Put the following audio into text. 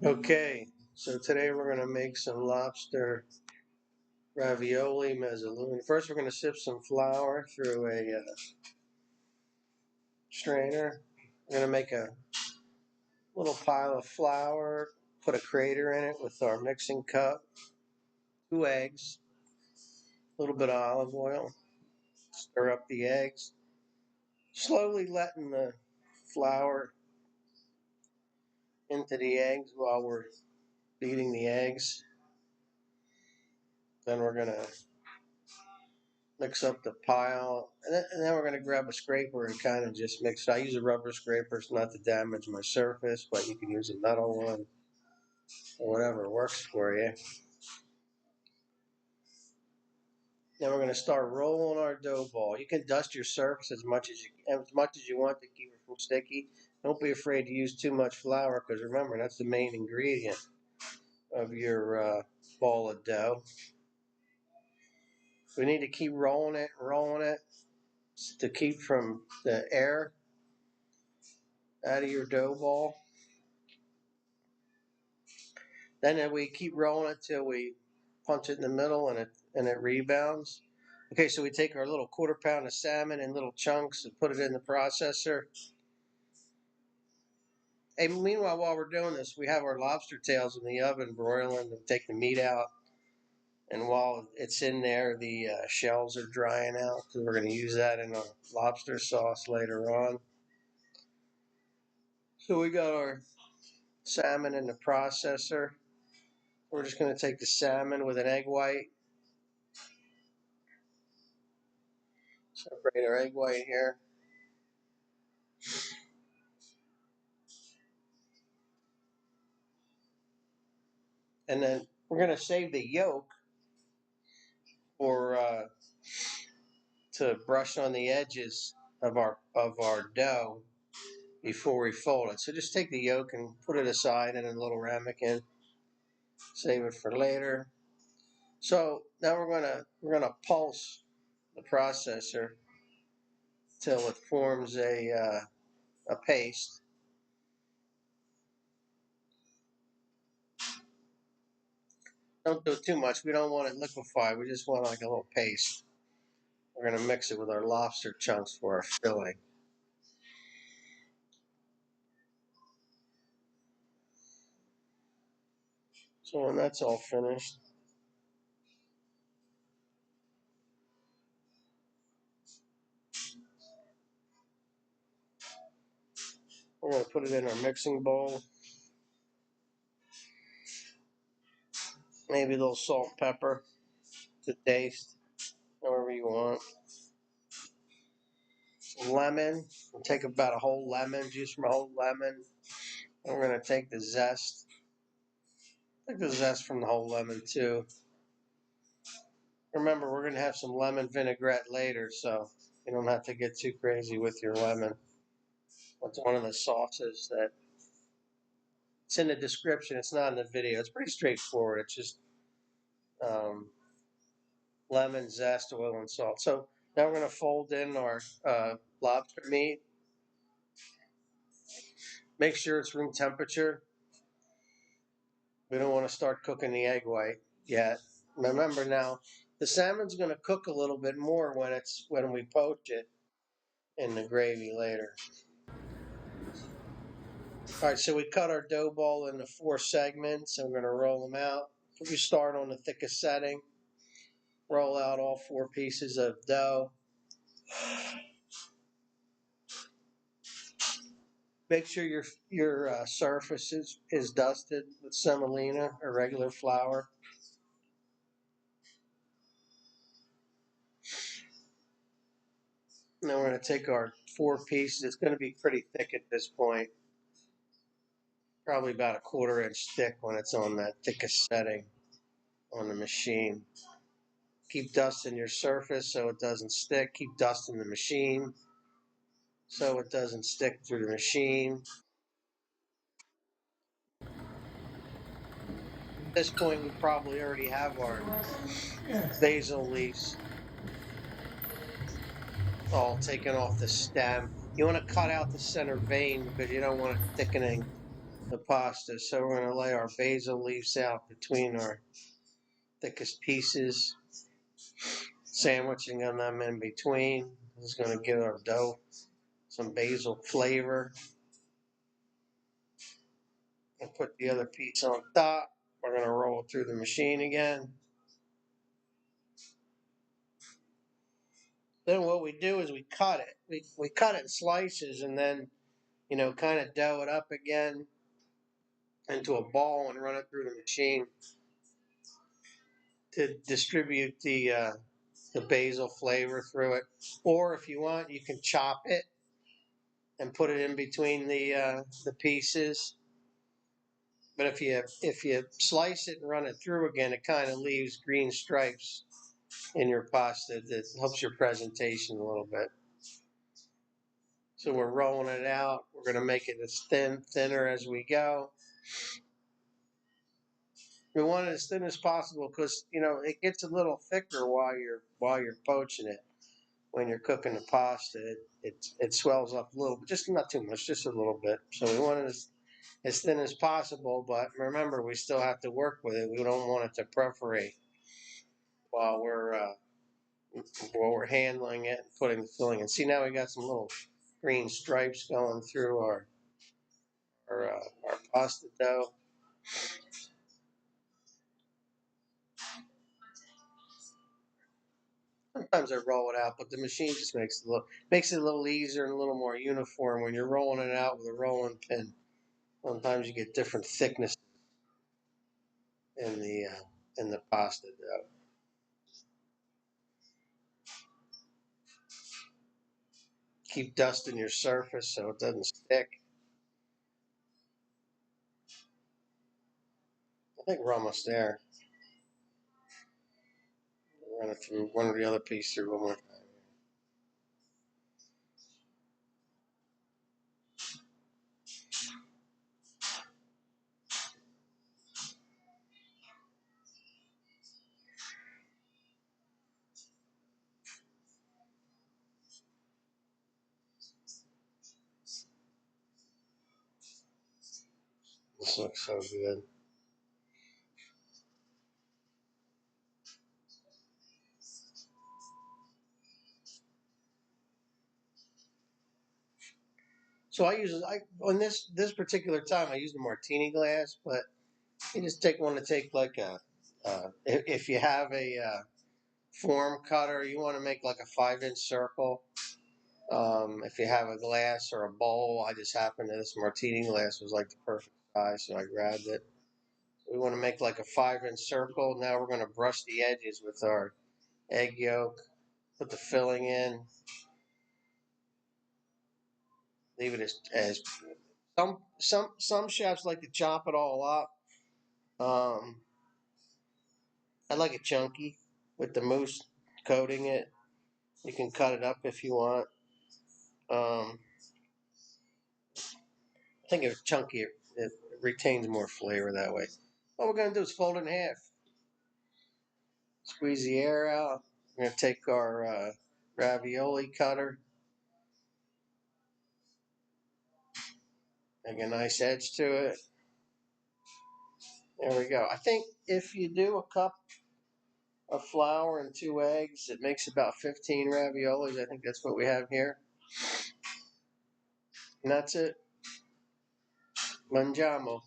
Okay, so today we're going to make some lobster ravioli mezzaluna. First, we're going to sift some flour through a strainer. We're going to make a little pile of flour, put a crater in it with our mixing cup, 2 eggs, a little bit of olive oil, stir up the eggs, slowly letting the flour into the eggs while we're beating the eggs. Then we're going to mix up the pile, and then we're going to grab a scraper and kind of just mix it. I use a rubber scraper, it's not to damage my surface, but you can use a metal one or whatever works for you. Then we're going to start rolling our dough ball. You can dust your surface as much as you want to keep it from sticky. Don't be afraid to use too much flour, because remember, that's the main ingredient of your ball of dough. We need to keep rolling it to keep from the air out of your dough ball. Then we keep rolling it till we punch it in the middle and it rebounds. Okay, so we take our little 1/4 pound of salmon in little chunks and put it in the processor. Hey, meanwhile, while we're doing this, we have our lobster tails in the oven broiling to take the meat out. And while it's in there, the shells are drying out, because we're going to use that in a lobster sauce later on. So we got our salmon in the processor. We're just going to take the salmon with an egg white. Separate our egg white here. And then we're going to save the yolk for to brush on the edges of our dough before we fold it. So just take the yolk and put it aside in a little ramekin. Save it for later. So now we're gonna pulse the processor till it forms a paste. Don't do it too much. We don't want it liquefied. We just want like a little paste. We're gonna mix it with our lobster chunks for our filling. So when that's all finished, we're going to put it in our mixing bowl. Maybe a little salt, pepper to taste, however you want. Some lemon. We'll take about a whole lemon, juice from a whole lemon. And we're going to take the zest. Take the zest from the whole lemon too. Remember, we're going to have some lemon vinaigrette later, so you don't have to get too crazy with your lemon. It's one of the sauces that it's in the description. It's not in the video. It's pretty straightforward. It's just lemon, zest, oil, and salt. So now we're going to fold in our lobster meat. Make sure it's room temperature. We don't want to start cooking the egg white yet. Remember now, the salmon's going to cook a little bit more when we poach it in the gravy later. All right, so we cut our dough ball into 4 segments, and we're going to roll them out. We start on the thickest setting. Roll out all 4 pieces of dough. Make sure your surface is dusted with semolina or regular flour. Now we're going to take our 4 pieces. It's going to be pretty thick at this point. Probably about a 1/4 inch thick when it's on that thickest setting on the machine. Keep dusting your surface so it doesn't stick. Keep dusting the machine so it doesn't stick through the machine. At this point, we probably already have our basil leaves all taken off the stem. You want to cut out the center vein because you don't want it thickening the pasta. So we're going to lay our basil leaves out between our thickest pieces, sandwiching them in between. This is going to give our dough some basil flavor. And put the other piece on top. We're going to roll it through the machine again. Then what we do is we cut it. We cut it in slices and then, kind of dough it up again into a ball and run it through the machine to distribute the basil flavor through it. Or if you want, you can chop it and put it in between the pieces. But if you slice it and run it through again, it kind of leaves green stripes in your pasta. That helps your presentation a little bit. So we're rolling it out. We're going to make it as thinner as we go. We want it as thin as possible because it gets a little thicker while you're poaching it. When you're cooking the pasta, it swells up a little, but just not too much, just a little bit. So we want it as thin as possible, but remember, we still have to work with it. We don't want it to perforate while we're handling it and putting the filling in. See, now we got some little green stripes going through our pasta dough. Sometimes I roll it out, but the machine just makes it a little easier and a little more uniform when you're rolling it out with a rolling pin. Sometimes you get different thickness in the pasta dough. Keep dusting your surface so it doesn't stick. I think we're almost there. Run it through one or the other piece through one more time. This looks so good. So on this particular time I used a martini glass, but you just want to take like if you have a form cutter, you want to make like a 5-inch circle. If you have a glass or a bowl, I just happened to this martini glass was like the perfect size, so I grabbed it. We want to make like a 5-inch circle. Now we're going to brush the edges with our egg yolk. Put the filling in. Leave it as some chefs like to chop it all up. I like it chunky with the mousse coating it. You can cut it up if you want. I think if it's chunky, it retains more flavor that way. What we're going to do is fold it in half. Squeeze the air out. We're going to take our ravioli cutter. Make a nice edge to it. There we go. I think if you do a cup of flour and 2 eggs, it makes about 15 raviolis. I think that's what we have here. And that's it. Mangiamo.